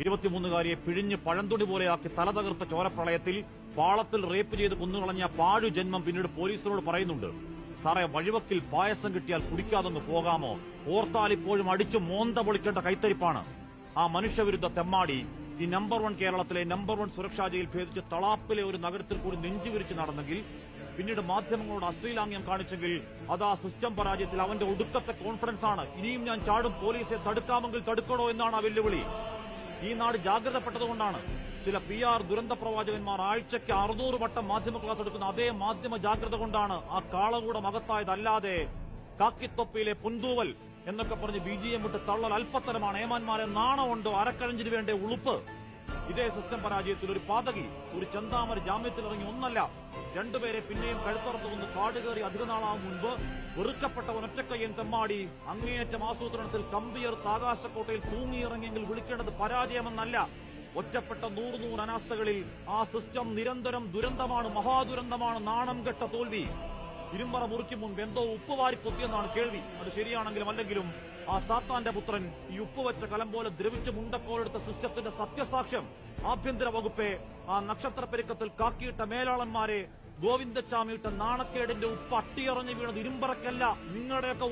23-കാരിയെ പിഴിഞ്ഞ് പഴന്തുണി പോലെയാക്കി തലതകർത്ത ചോരപ്രളയത്തിൽ പാളത്തിൽ റേപ്പ് ചെയ്ത് കൊന്നുകളഞ്ഞ പാഴു ജന്മം പിന്നീട് പോലീസിനോട് പറയുന്നുണ്ട്, സാറേ വഴിവക്കിൽ പായസം കിട്ടിയാൽ കുടിക്കാതൊന്ന് പോകാമോ, ഓർത്താൽ ഇപ്പോഴും അടിച്ചു മോന്ത പൊളിക്കേണ്ട കൈത്തരിപ്പാണ്. ആ മനുഷ്യവിരുദ്ധ തെമ്മാടി ഈ നമ്പർ 1 കേരളത്തിലെ നമ്പർ 1 സുരക്ഷാ ജയിൽ ഭേദിച്ച് തളാപ്പിലെ ഒരു നഗരത്തിൽ കൂടി നെഞ്ചുവിരിച്ച് നടന്നെങ്കിൽ, പിന്നീട് മാധ്യമങ്ങളോട് അശ്ലീലാംഗ്യം കാണിച്ചെങ്കിൽ അത് ആ സിസ്റ്റം പരാജയത്തിൽ അവന്റെ ഒടുക്കത്തെ കോൺഫിഡൻസ് ആണ്. ഇനിയും ഞാൻ ചാടും, പോലീസെ തടുക്കാമെങ്കിൽ തടുക്കണോ എന്നാണ് ആ വെല്ലുവിളി. ഈ നാട് ജാഗ്രതപ്പെട്ടതുകൊണ്ടാണ് ചില PR ദുരന്ത പ്രവാചകന്മാർ ആഴ്ചയ്ക്ക് 600 വട്ടം മാധ്യമ ക്ലാസ് എടുക്കുന്ന അതേ മാധ്യമ ജാഗ്രത കൊണ്ടാണ് ആ കാളകൂടം അകത്തായതല്ലാതെ കാക്കിത്തൊപ്പിയിലെ പൊന്തൂവൽ എന്നൊക്കെ പറഞ്ഞ് BGM വിട്ട് തള്ളൽ അല്പത്തരമാണ്. ഏമാന്മാരെ നാണമുണ്ടോ? അരക്കഴഞ്ചിന് വേണ്ട ഉളുപ്പ്. ഇതേ സിസ്റ്റം പരാജയത്തിൽ ഒരു പാതകി, ഒരു ചെന്താമര ജാമ്യത്തിലിറങ്ങി ഒന്നല്ല 2 പേരെ പിന്നെയും കഴുത്തറത്ത് കൊന്ന് കാടുകയറി അധികനാളാവും മുൻപ് വെറുക്കപ്പെട്ടവൻ ഒറ്റക്കയ്യൻ തെമ്മാടി അങ്ങേയറ്റം ആസൂത്രണത്തിൽ കമ്പിയർത്ത് ആകാശക്കോട്ടയിൽ തൂങ്ങിയിറങ്ങിയെങ്കിൽ വിളിക്കേണ്ടത് പരാജയമെന്നല്ല, ഒറ്റപ്പെട്ട 100 അനാസ്ഥകളിൽ ആ സിസ്റ്റം നിരന്തരം ദുരന്തമാണ്, മഹാദുരന്തമാണ്, നാണം കെട്ട തോൽവി. ഇരുമ്പറ മുറിക്കും മുൻപ് എന്തോ ഉപ്പുവാരി പൊത്തിയെന്നാണ് കേൾവി. അത് ശരിയാണെങ്കിലും അല്ലെങ്കിലും ആ സാത്താന്റെ പുത്രൻ ഈ ഉപ്പുവെച്ച കലം പോലെ ദ്രവിച്ച് മുണ്ടക്കോലെടുത്ത സിസ്റ്റത്തിന്റെ സത്യസാക്ഷ്യം. ആഭ്യന്തര വകുപ്പെ, ആ നക്ഷത്രപ്പെരുക്കത്തിൽ കാക്കിയിട്ട മേലാളന്മാരെ, ഗോവിന്ദച്ചാമിയിട്ട നാണക്കേടിന്റെ ഉപ്പ് അട്ടിയറഞ്ഞു വീണത് ഇരുമ്പറക്കല്ല, നിങ്ങളുടെയൊക്കെ